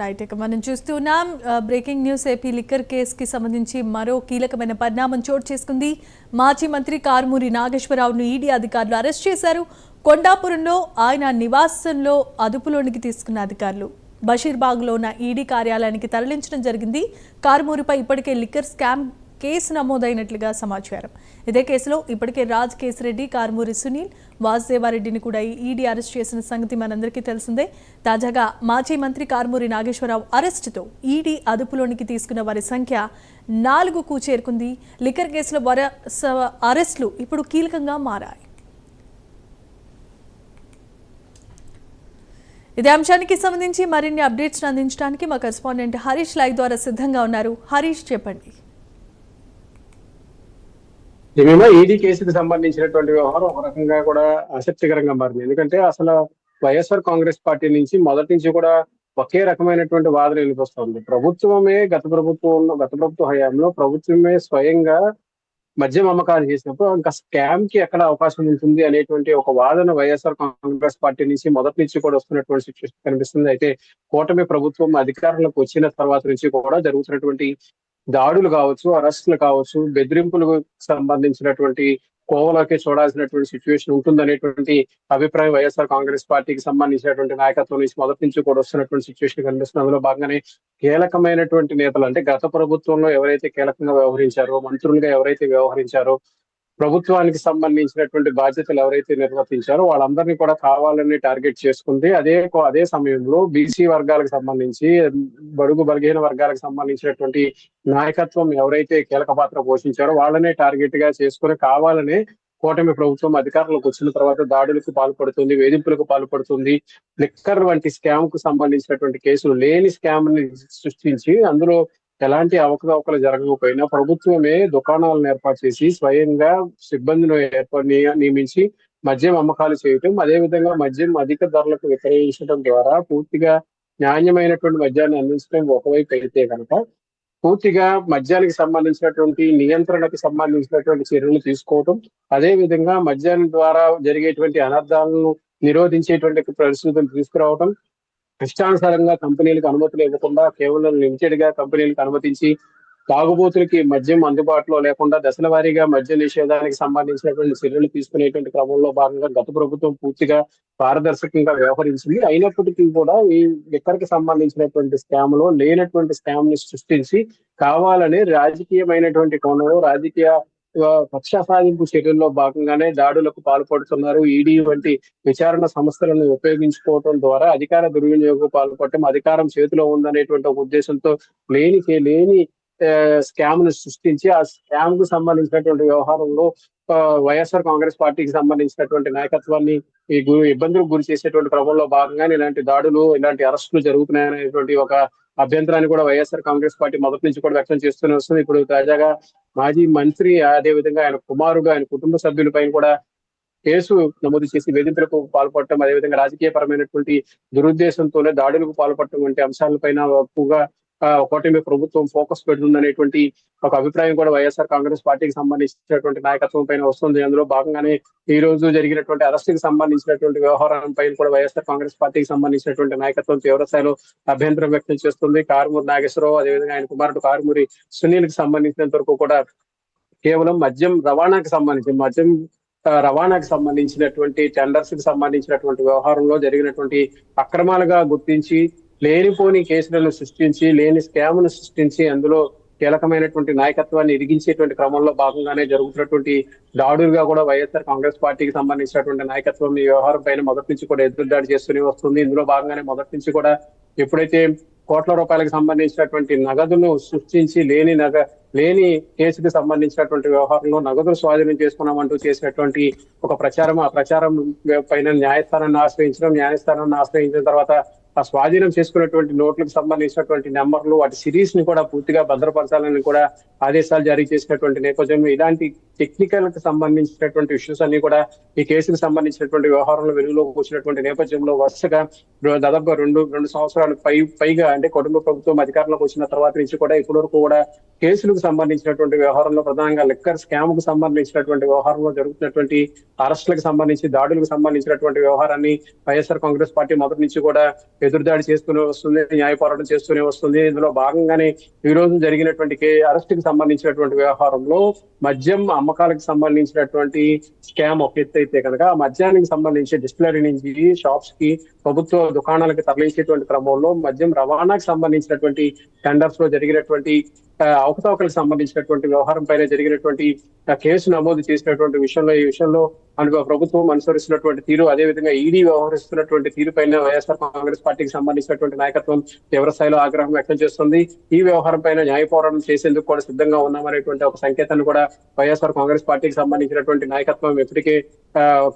Right. ఇక మనం చూస్తున్నాం బ్రేకింగ్ న్యూస్. ఏపీ లిక్కర్ కేసుకి సంబంధించి మరో కీలకమైన పరిణామం చోటు చేసుకుంది. మాజీ మంత్రి కారుమూరి నాగేశ్వరరావును ఈడీ అధికారులు అరెస్ట్ చేశారు. కొండాపురంలో ఆయన నివాసంలో అదుపులోనికి తీసుకున్న అధికారులు బషీర్బాగ్లో ఉన్న ఈడీ కార్యాలయానికి తరలించడం జరిగింది. కారుమూరిపై ఇప్పటికే లిక్కర్ స్కామ్ కేసు నమోదైనట్లుగా సమాచారం. ఇదే కేసులో ఇప్పటికే రాజ్ కేసిరెడ్డి, కారుమూరి సునీల్, వాసుదేవారెడ్డిని కూడా ఈడీ అరెస్ట్ చేసిన సంగతి మనందరికీ తెలిసిందే. తాజాగా మాజీ మంత్రి కారుమూరి నాగేశ్వరరావు అరెస్టుతో ఈడీ అదుపులోనికి తీసుకున్న వారి సంఖ్య 4కు చేరుకుంది. లిక్కర్ కేసులో వరుస అరెస్టులు ఇప్పుడు కీలకంగా మారాయి. ఇదే అంశానికి సంబంధించి మరిన్ని అప్డేట్స్ అందించడానికి మా కరెస్పాండెంట్ హరీష్ లైవ్ ద్వారా సిద్ధంగా ఉన్నారు. హరీష్, చెప్పండి. ఈడీ కేసుకు సంబంధించినటువంటి వ్యవహారం ఒక రకంగా కూడా ఆసక్తికరంగా మారింది. ఎందుకంటే అసలు వైఎస్ఆర్ కాంగ్రెస్ పార్టీ నుంచి మొదటి నుంచి కూడా ఒకే రకమైనటువంటి వాదన వినిపిస్తుంది. ప్రభుత్వమే గత ప్రభుత్వ హయాంలో ప్రభుత్వమే స్వయంగా మద్యం అమ్మకాలు చేసినప్పుడు ఇంకా స్కామ్ కి ఎక్కడ అవకాశం ఉంటుంది అనేటువంటి ఒక వాదన వైఎస్ఆర్ కాంగ్రెస్ పార్టీ నుంచి మొదటి నుంచి కూడా వస్తున్నటువంటి సిచ్యువేషన్ కనిపిస్తుంది. అయితే కూటమి ప్రభుత్వం అధికారంలోకి వచ్చిన తర్వాత నుంచి కూడా జరుగుతున్నటువంటి దాడులు కావచ్చు, అరెస్టులు కావచ్చు, బెదిరింపులకు సంబంధించినటువంటి కోవలోకి చూడాల్సినటువంటి సిచ్యువేషన్ ఉంటుందనేటువంటి అభిప్రాయం వైఎస్ఆర్ కాంగ్రెస్ పార్టీకి సంబంధించినటువంటి నాయకత్వం నుంచి మొదటి నుంచి కూడా వస్తున్నటువంటి సిచ్యువేషన్ కనిపిస్తుంది. అందులో భాగంగానే కీలకమైనటువంటి నేతలు, అంటే గత ప్రభుత్వంలో ఎవరైతే కీలకంగా వ్యవహరించారో, మంత్రులుగా ఎవరైతే వ్యవహరించారో, ప్రభుత్వానికి సంబంధించినటువంటి బాధ్యతలు ఎవరైతే నిర్వర్తించారో వాళ్ళందరినీ కూడా కావాలని టార్గెట్ చేసుకుంది. అదే సమయంలో బీసీ వర్గాలకు సంబంధించి, బడుగు బలహీన వర్గాలకు సంబంధించినటువంటి నాయకత్వం ఎవరైతే కీలక పాత్ర పోషించారో వాళ్ళనే టార్గెట్ గా చేసుకుని కావాలనే కూటమి ప్రభుత్వం అధికారంలోకి వచ్చిన తర్వాత దాడులకు పాల్పడుతుంది, వేధింపులకు పాల్పడుతుంది. లిక్కర్ వంటి స్కామ్ కు సంబంధించినటువంటి కేసులు లేని స్కామ్ ని సృష్టించి అందులో ఎలాంటి అవకతవకలు జరగకపోయినా ప్రభుత్వమే దుకాణాలను ఏర్పాటు చేసి స్వయంగా సిబ్బందిని నియమించి మద్యం అమ్మకాలు చేయటం, అదేవిధంగా మద్యం అధిక ధరలకు విక్రయించడం ద్వారా పూర్తిగా నాణ్యమైనటువంటి మద్యాన్ని అందించడం ఒకవైపు అయితే కనుక, పూర్తిగా మద్యానికి సంబంధించినటువంటి నియంత్రణకు సంబంధించినటువంటి చర్యలు తీసుకోవటం, అదేవిధంగా మద్యాన్ని ద్వారా జరిగేటువంటి అనర్థాలను నిరోధించేటువంటి పరిస్థితులు తీసుకురావటం, ఇష్టానుసారంగా కంపెనీలకు అనుమతులు ఇవ్వకుండా కేవలం లిమిటెడ్ గా కంపెనీలకు అనుమతించి తాగుబోతులకి మద్యం అందుబాటులో లేకుండా దశల వారీగా మద్య నిషేధానికి సంబంధించినటువంటి చర్యలు తీసుకునేటువంటి క్రమంలో భాగంగా గత ప్రభుత్వం పూర్తిగా పారదర్శకంగా వ్యవహరించింది. అయినప్పటికీ కూడా ఈ లిక్కర్కి సంబంధించినటువంటి స్కామ్ లో లేనటువంటి స్కామ్ ని సృష్టించి కావాలని రాజకీయమైనటువంటి కోణంలో రాజకీయ పక్ష సాధింపు చర్యల్లో భాగంగానే దాడులకు పాల్పడుతున్నారు. ఈడీ వంటి విచారణ సంస్థలను ఉపయోగించుకోవడం ద్వారా అధికార దుర్వినియోగం పాల్పడటం, అధికారం చేతిలో ఉందనేటువంటి ఒక ఉద్దేశంతో లేని స్కామ్ ను సృష్టించి ఆ స్కామ్ కు సంబంధించినటువంటి వ్యవహారంలో వైఎస్ఆర్ కాంగ్రెస్ పార్టీకి సంబంధించినటువంటి నాయకత్వాన్ని ఇబ్బందులకు గురి చేసేటువంటి క్రమంలో భాగంగానే ఇలాంటి దాడులు, ఇలాంటి అరెస్టులు జరుగుతున్నాయనేటువంటి ఒక అభ్యంతరాన్ని కూడా వైఎస్ఆర్ కాంగ్రెస్ పార్టీ మొదటి నుంచి కూడా వ్యక్తం చేస్తూనే వస్తుంది. ఇప్పుడు తాజాగా మాజీ మంత్రి, అదేవిధంగా ఆయన కుమారుడు, ఆయన కుటుంబ సభ్యులపైన కూడా కేసు నమోదు చేసి వేధింపులకు పాల్పడటం, అదేవిధంగా రాజకీయపరమైనటువంటి దురుద్దేశంతోనే దాడులకు పాల్పడటం వంటి అంశాలపైన ఎక్కువగా కూటమి ప్రభుత్వం ఫోకస్ పెడుతుందనేటువంటి ఒక అభిప్రాయం కూడా వైఎస్ఆర్ కాంగ్రెస్ పార్టీకి సంబంధించినటువంటి నాయకత్వం పైన వస్తుంది. అందులో భాగంగానే ఈ రోజు జరిగినటువంటి అరెస్టుకి సంబంధించినటువంటి వ్యవహారం పైన కూడా వైఎస్ఆర్ కాంగ్రెస్ పార్టీకి సంబంధించినటువంటి నాయకత్వం తీవ్రస్థాయిలో అభ్యంతరం వ్యక్తం చేస్తుంది. కారుమూరి నాగేశ్వరరావు, అదేవిధంగా ఆయన కుమారుడు కారుమూరి సునీల్ కి సంబంధించినంత వరకు కూడా కేవలం మద్యం రవాణాకి సంబంధించినటువంటి టెండర్స్ కి సంబంధించినటువంటి వ్యవహారంలో జరిగినటువంటి అక్రమాలుగా గుర్తించి లేనిపోని కేసులను సృష్టించి, లేని స్కామ్ ను సృష్టించి అందులో కీలకమైనటువంటి నాయకత్వాన్ని ఇరిగించేటువంటి క్రమంలో భాగంగానే జరుగుతున్నటువంటి దాడులుగా కూడా వైఎస్ఆర్ కాంగ్రెస్ పార్టీకి సంబంధించినటువంటి నాయకత్వం ఈ వ్యవహారం పైన మొదటి నుంచి కూడా ఎదురుదాడి చేస్తూనే వస్తుంది. ఇందులో భాగంగానే మొదటి నుంచి కూడా ఎప్పుడైతే కోట్ల రూపాయలకు సంబంధించినటువంటి నగదును సృష్టించి లేని కేసుకు సంబంధించినటువంటి వ్యవహారంలో నగదును స్వాధీనం చేసుకున్నామంటూ చేసినటువంటి ఒక ప్రచారం, ఆ ప్రచారం పైన న్యాయస్థానాన్ని ఆశ్రయించిన తర్వాత ఆ స్వాధీనం చేసుకున్నటువంటి నోట్లకు సంబంధించినటువంటి నెంబర్లు, వాటి సిరీస్ ని కూడా పూర్తిగా భద్రపరచాలని కూడా ఆదేశాలు జారీ చేసినటువంటి నేపథ్యంలో ఇలాంటి టెక్నికల్ కి సంబంధించినటువంటి ఇష్యూస్ అన్ని కూడా ఈ కేసుకు సంబంధించినటువంటి వ్యవహారంలో వెలుగులోకి వచ్చినటువంటి నేపథ్యంలో వరుసగా దాదాపుగా రెండు సంవత్సరాలు పైగా అంటే కుటుంబ ప్రభుత్వం అధికారంలోకి వచ్చిన తర్వాత నుంచి కూడా ఇప్పటి వరకు కూడా కేసులకు సంబంధించినటువంటి వ్యవహారంలో ప్రధానంగా లిక్కర్ స్కామ్ కు సంబంధించినటువంటి వ్యవహారంలో జరుగుతున్నటువంటి అరెస్టులకు సంబంధించి దాడులకు సంబంధించినటువంటి వ్యవహారాన్ని వైఎస్ఆర్ కాంగ్రెస్ పార్టీ మొదటి నుంచి కూడా ఎదురుదాడి చేస్తూనే వస్తుంది, న్యాయ పోరాటం చేస్తూనే వస్తుంది. ఇందులో భాగంగానే ఈ రోజు జరిగినటువంటి అరెస్ట్ కి సంబంధించినటువంటి వ్యవహారంలో మద్యం అమ్మకాలకు సంబంధించినటువంటి స్కామ్ ఒక ఎత్తు అయితే కనుక ఆ మద్యానికి సంబంధించి డిస్టిలరీ నుంచి షాప్స్ కి ప్రభుత్వ దుకాణాలకు తరలించేటువంటి క్రమంలో మద్యం రవాణాకు సంబంధించినటువంటి టెండర్స్ లో జరిగినటువంటి అవకతవకలకు సంబంధించినటువంటి వ్యవహారం పైన జరిగినటువంటి కేసు నమోదు చేసినటువంటి ఈ విషయంలో ప్రభుత్వం అనుసరిస్తున్నటువంటి తీరు, అదేవిధంగా ఈడీ వ్యవహరిస్తున్నటువంటి తీరు పైన వైఎస్ఆర్ కాంగ్రెస్ పార్టీకి సంబంధించినటువంటి నాయకత్వం తీవ్ర స్థాయిలో ఆగ్రహం వ్యక్తం చేస్తుంది. ఈ వ్యవహారం పైన న్యాయ పోరాటం చేసేందుకు కూడా సిద్ధంగా ఉన్నామనేటువంటి ఒక సంకేతాన్ని కూడా వైఎస్ఆర్ కాంగ్రెస్ పార్టీకి సంబంధించినటువంటి నాయకత్వం ఇప్పటికే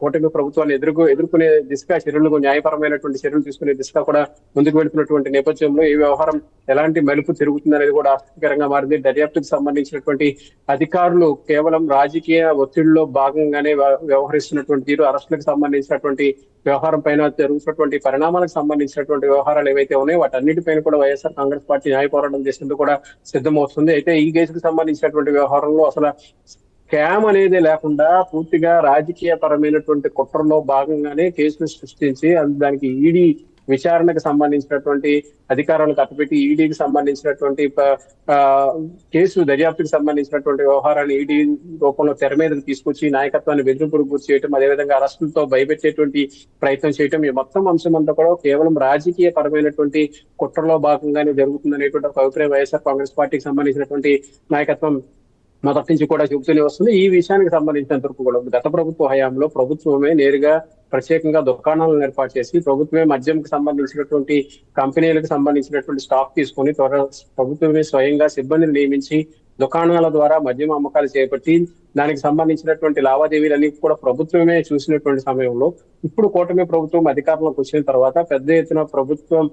కూటమి ప్రభుత్వాన్ని ఎదుర్కొనే దిశగా చర్యలకు న్యాయపరమైనటువంటి చర్యలు తీసుకునే దిశగా కూడా ముందుకు వెళ్తున్నటువంటి నేపథ్యంలో ఈ వ్యవహారం ఎలాంటి మలుపు తిరుగుతుంది అనేది కూడా ఆసక్తికరంగా మారింది. దర్యాప్తుకు సంబంధించినటువంటి అధికారులు కేవలం రాజకీయ ఒత్తిడిలో భాగంగానే వ్యవహరిస్తున్నటువంటి తీరు, అరెస్టులకు సంబంధించినటువంటి వ్యవహారం పైన జరుగుతున్నటువంటి పరిణామాలకు సంబంధించినటువంటి వ్యవహారాలు ఏవైతే ఉన్నాయో వాటన్నిటిపైన కూడా వైఎస్ఆర్ కాంగ్రెస్ పార్టీ న్యాయ పోరాటం చేసేందుకు కూడా సిద్ధమవుతుంది. అయితే ఈ కేసుకు సంబంధించినటువంటి వ్యవహారంలో అసలు స్కామ్ అనేది లేకుండా పూర్తిగా రాజకీయ పరమైనటువంటి కుట్రలో భాగంగానే కేసును సృష్టించి దానికి ఈడీ విచారణకు సంబంధించినటువంటి అధికారాలు కట్టబెట్టి ఈడీకి సంబంధించినటువంటి కేసు దర్యాప్తుకు సంబంధించినటువంటి వ్యవహారాన్ని ఈడీ రూపంలో తెర మీదకి తీసుకొచ్చి నాయకత్వాన్ని బెదిరింపులకు గురి చేయటం, అదేవిధంగా అరెస్టులతో భయపెట్టేటువంటి ప్రయత్నం చేయటం, ఈ మొత్తం అంశం అంతా కూడా కేవలం రాజకీయ పరమైనటువంటి కుట్రలో భాగంగానే జరుగుతుందనేటువంటి ఒక అభిప్రాయం వైఎస్ఆర్ కాంగ్రెస్ పార్టీకి సంబంధించినటువంటి నాయకత్వం మొదటి నుంచి కూడా చెబుతూనే వస్తుంది. ఈ విషయానికి సంబంధించినంత వరకు కూడా గత ప్రభుత్వ హయాంలో ప్రభుత్వమే నేరుగా ప్రత్యేకంగా దుకాణాలను ఏర్పాటు చేసి ప్రభుత్వమే మద్యంకి సంబంధించినటువంటి కంపెనీలకు సంబంధించినటువంటి స్టాక్ తీసుకుని ప్రభుత్వమే స్వయంగా సిబ్బందిని నియమించి దుకాణాల ద్వారా మద్యం అమ్మకాలు చేపట్టి దానికి సంబంధించినటువంటి లావాదేవీలన్నీ కూడా ప్రభుత్వమే చూసినటువంటి సమయంలో ఇప్పుడు కూటమి ప్రభుత్వం అధికారంలోకి వచ్చిన తర్వాత పెద్ద ఎత్తున ప్రభుత్వం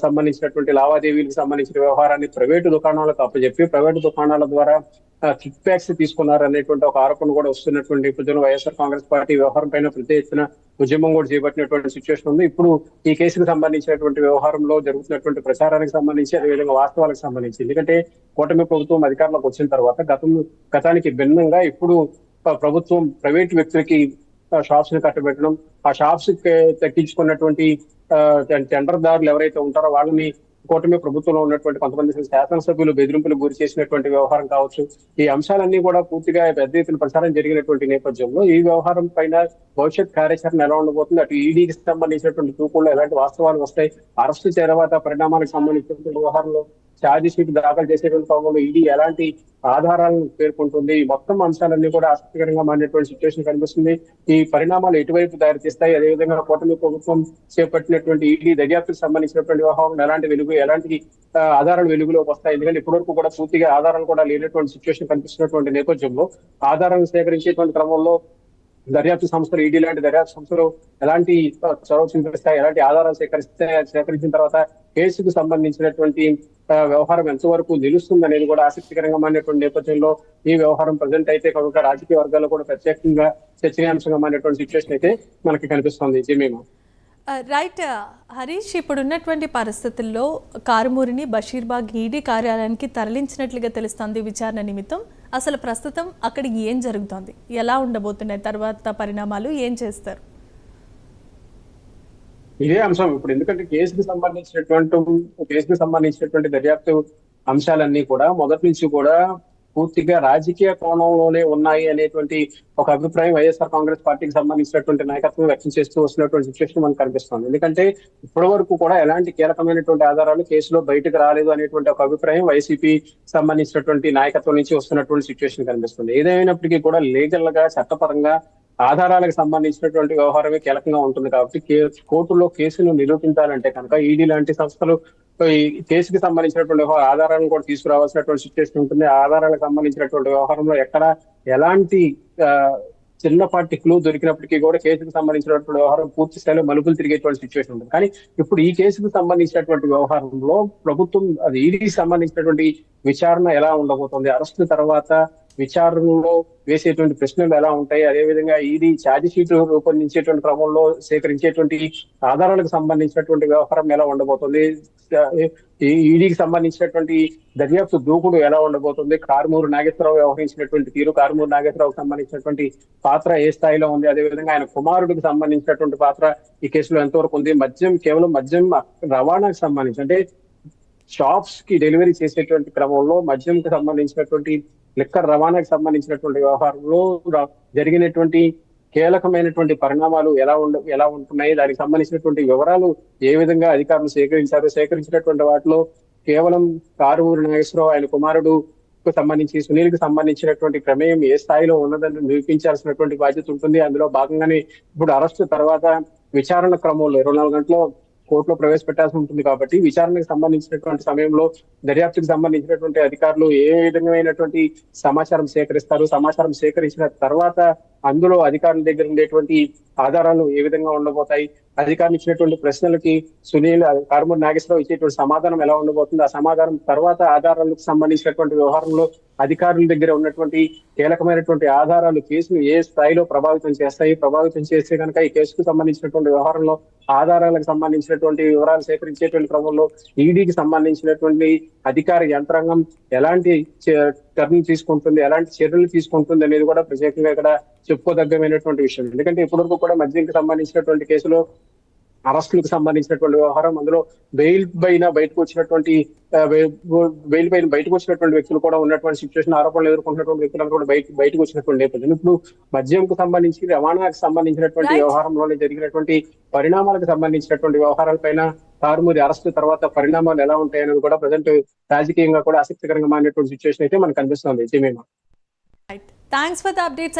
సంబంధించినటువంటి లావాదేవీలకు సంబంధించిన వ్యవహారాన్ని ప్రైవేటు దుకాణాలకు అప్పచెప్పి ప్రైవేటు దుకాణాల ద్వారా కిక్ బ్యాక్స్ తీసుకున్నారు అనేటువంటి ఒక ఆరోపణ కూడా వస్తున్నటువంటి నేపథ్యంలో వైఎస్ఆర్ కాంగ్రెస్ పార్టీ వ్యవహారం పైన పెద్ద ఎత్తున ఉద్యమం కూడా చేపట్టినటువంటి సిచ్యువేషన్ ఉంది. ఇప్పుడు ఈ కేసుకు సంబంధించినటువంటి వ్యవహారంలో జరుగుతున్నటువంటి ప్రచారానికి సంబంధించి అదేవిధంగా వాస్తవాలకు సంబంధించి, ఎందుకంటే కూటమి ప్రభుత్వం అధికారంలోకి వచ్చిన తర్వాత గతానికి భిన్నంగా ఇప్పుడు ప్రభుత్వం ప్రైవేటు వ్యక్తులకి షాప్స్ ని కట్టబెట్టడం, ఆ షాప్స్ తగ్గించుకున్నటువంటి టెండర్ దారులు ఎవరైతే ఉంటారో వాళ్ళని కూటమి ప్రభుత్వంలో ఉన్నటువంటి కొంతమంది శాసనసభ్యులు బెదిరింపులకు గురి చేసినటువంటి వ్యవహారం కావచ్చు. ఈ అంశాలన్నీ కూడా పూర్తిగా పెద్ద ఎత్తున ప్రచారం జరిగినటువంటి నేపథ్యంలో ఈ వ్యవహారం పైన భవిష్యత్ కార్యాచరణ ఎలా ఉండబోతుంది, అటు ఈడీకి సంబంధించినటువంటి తూకుల్లో ఎలాంటి వాస్తవాలు వస్తాయి, అరెస్టు తర్వాత పరిణామాలకు సంబంధించినటువంటి వ్యవహారంలో ఛార్జ్ షీట్ దాఖలు చేసేటువంటి క్రమంలో ఈడీ ఎలాంటి ఆధారాలను పేర్కొంటుంది, ఈ మొత్తం అంశాలన్నీ కూడా ఆసక్తికరంగా మారినటువంటి సిచ్యువేషన్ కనిపిస్తుంది. ఈ పరిణామాలు ఎటువైపు దారితీస్తాయి, అదేవిధంగా కూటమి ప్రభుత్వం చేపట్టినటువంటి ఈడీ దర్యాప్తుకు సంబంధించినటువంటి వ్యవహారం ఎలాంటి ఆధారాలు వెలుగులోకి వస్తాయి, ఎందుకంటే ఇప్పటివరకు కూడా పూర్తిగా ఆధారాలు కూడా లేనటువంటి సిచ్యువేషన్ కనిపిస్తున్నటువంటి నేపథ్యంలో ఆధారాలను సేకరించేటువంటి క్రమంలో దర్యాప్తు సంస్థలు ఈడీ లాంటి దర్యాప్తు సంస్థలు ఎలాంటి చొరవ చూపిస్తాయి, ఎలాంటి ఆధారాలు సేకరించిన తర్వాత కేసుకు సంబంధించినటువంటి వ్యవహారం ఎంతవరకు నిలుస్తుంది అనేది కూడా ఆసక్తికరంగా మారినటువంటి నేపథ్యంలో ఈ వ్యవహారం ప్రజెంట్ అయితే కనుక రాజకీయ వర్గాల్లో కూడా ప్రత్యేకంగా చర్చనీయాంశంగా మారినటువంటి సిచ్యువేషన్ అయితే మనకి కనిపిస్తుంది. జమీమా రైట్ హరీష్, ఇప్పుడున్నటువంటి పరిస్థితుల్లో కారుమూరిని బషీర్బాగ్ ఈడీ కార్యాలయానికి తరలించినట్లుగా తెలుస్తోంది విచారణ నిమిత్తం. అసలు ప్రస్తుతం అక్కడ ఏం జరుగుతోంది, ఎలా ఉండబోతున్నాయి తర్వాత పరిణామాలు, ఏం చేస్తారు? ఇదే అంశం ఇప్పుడు, ఎందుకంటే కేసుకు సంబంధించినటువంటి దర్యాప్తు అంశాలన్నీ కూడా మొదటి నుంచి కూడా పూర్తిగా రాజకీయ కోణంలోనే ఉన్నాయి అనేటువంటి ఒక అభిప్రాయం వైఎస్ఆర్ కాంగ్రెస్ పార్టీకి సంబంధించినటువంటి నాయకత్వం వ్యక్తం చేస్తూ వస్తున్నటువంటి సిచ్యువేషన్ మనకు కనిపిస్తుంది. ఎందుకంటే ఇప్పటి వరకు కూడా ఎలాంటి కీలకమైనటువంటి ఆధారాలు కేసులో బయటకు రాలేదు అనేటువంటి ఒక అభిప్రాయం వైసీపీ సంబంధించినటువంటి నాయకత్వం నుంచి వస్తున్నటువంటి సిచ్యువేషన్ కనిపిస్తుంది. ఏదైనప్పటికీ కూడా లీగల్ గా చట్టపరంగా ఆధారాలకు సంబంధించినటువంటి వ్యవహారమే కీలకంగా ఉంటుంది కాబట్టి కోర్టులో కేసును నిరూపించాలంటే కనుక ఈడీ లాంటి సంస్థలు ఈ కేసుకి సంబంధించినటువంటి ఆధారాలను కూడా తీసుకురావాల్సినటువంటి సిచ్యువేషన్ ఉంటుంది. ఆధారాలకు సంబంధించినటువంటి వ్యవహారంలో ఎక్కడ ఎలాంటి చిన్నపాటి క్లూ దొరికినప్పటికీ కూడా కేసుకు సంబంధించినటువంటి వ్యవహారం పూర్తి స్థాయిలో మలుపులు తిరిగేటువంటి సిచ్యువేషన్ ఉంటుంది. కానీ ఇప్పుడు ఈ కేసుకు సంబంధించినటువంటి వ్యవహారంలో ప్రభుత్వం అది ఈడీకి సంబంధించినటువంటి విచారణ ఎలా ఉండబోతుంది, అరెస్టు తర్వాత విచారణలో వేసేటువంటి ప్రశ్నలు ఎలా ఉంటాయి, అదేవిధంగా ఈడీ ఛార్జ్ షీట్ రూపొందించేటువంటి క్రమంలో సేకరించేటువంటి ఆధారాలకు సంబంధించినటువంటి వ్యవహారం ఎలా ఉండబోతుంది, ఈ ఈడీకి సంబంధించినటువంటి దర్యాప్తు దూకుడు ఎలా ఉండబోతుంది, కారుమూరి నాగేశ్వరరావు వ్యవహరించినటువంటి తీరు, కారుమూరి నాగేశ్వరరావుకు సంబంధించినటువంటి పాత్ర ఏ స్థాయిలో ఉంది, అదేవిధంగా ఆయన కుమారుడికి సంబంధించినటువంటి పాత్ర ఈ కేసులో ఎంతవరకు ఉంది, కేవలం మద్యం రవాణాకు సంబంధించి అంటే షాప్స్ కి డెలివరీ చేసేటువంటి క్రమంలో మద్యంకి సంబంధించినటువంటి లిక్కర్ రవాణాకి సంబంధించినటువంటి వ్యవహారంలో జరిగినటువంటి కీలకమైనటువంటి పరిణామాలు ఎలా ఉంటున్నాయి, దానికి సంబంధించినటువంటి వివరాలు ఏ విధంగా అధికారులు సేకరించినటువంటి వాటిలో కేవలం కారుమూరి నాగేశ్వరరావు ఆయన కుమారుడు సంబంధించి సునీల్ కి సంబంధించినటువంటి ప్రమేయం ఏ స్థాయిలో ఉన్నదని నిరూపించాల్సినటువంటి బాధ్యత ఉంటుంది. అందులో భాగంగానే ఇప్పుడు అరెస్టు తర్వాత విచారణ క్రమంలో 24 గంటల్లో కోర్టులో ప్రవేశపెట్టాల్సి ఉంటుంది కాబట్టి విచారణకు సంబంధించినటువంటి సమయంలో దర్యాప్తుకు సంబంధించినటువంటి అధికారులు ఏ విధమైనటువంటి సమాచారం సేకరిస్తారు, సమాచారం సేకరించిన తర్వాత అందులో అధికారుల దగ్గర ఉండేటువంటి ఆధారాలు ఏ విధంగా ఉండబోతాయి, అధికారులు ఇచ్చినటువంటి ప్రశ్నలకి సునీల్ కారుమూరి నాగేశ్వరరావు ఇచ్చేటువంటి సమాధానం ఎలా ఉండబోతుంది, ఆ సమాధానం తర్వాత ఆధారాలకు సంబంధించినటువంటి వ్యవహారంలో అధికారుల దగ్గర ఉన్నటువంటి కీలకమైనటువంటి ఆధారాలు కేసును ఏ స్థాయిలో ప్రభావితం చేస్తాయి, ప్రభావితం చేస్తే కనుక ఈ కేసుకు సంబంధించినటువంటి వ్యవహారంలో ఆధారాలకు సంబంధించినటువంటి వివరాలు సేకరించేటువంటి క్రమంలో ఈడీకి సంబంధించినటువంటి అధికార యంత్రాంగం ఎలాంటి టర్న్ తీసుకుంటుంది, ఎలాంటి చర్యలు తీసుకుంటుంది అనేది కూడా ప్రత్యేకంగా ఇక్కడ చెప్పుకోదగ్గమైనటువంటి విషయం. ఎందుకంటే ఇప్పటివరకు కూడా మద్యంకి సంబంధించినటువంటి కేసులో అరెస్టులకు సంబంధించినటువంటి వ్యవహారం, అందులో బెయిల్ పైన బయటకు వచ్చినటువంటి వ్యక్తులు కూడా ఉన్నటువంటి సిచ్యువేషన్, ఆరోపణలు ఎదుర్కొంటున్నటువంటి వ్యక్తులు కూడా బయటకు వచ్చినటువంటి నేపథ్యం. ఇప్పుడు మద్యంకు సంబంధించి రవాణాకు సంబంధించినటువంటి వ్యవహారంలోనే జరిగినటువంటి పరిణామాలకు సంబంధించినటువంటి వ్యవహారాలపైన కారుమూరి అరెస్టు తర్వాత పరిణామాలు ఎలా ఉంటాయనేది కూడా ప్రజెంట్ రాజకీయంగా కూడా ఆసక్తికరంగా మారినటువంటి సిచ్యువేషన్ అయితే మనకు కనిపిస్తుంది. Thanks for the updates.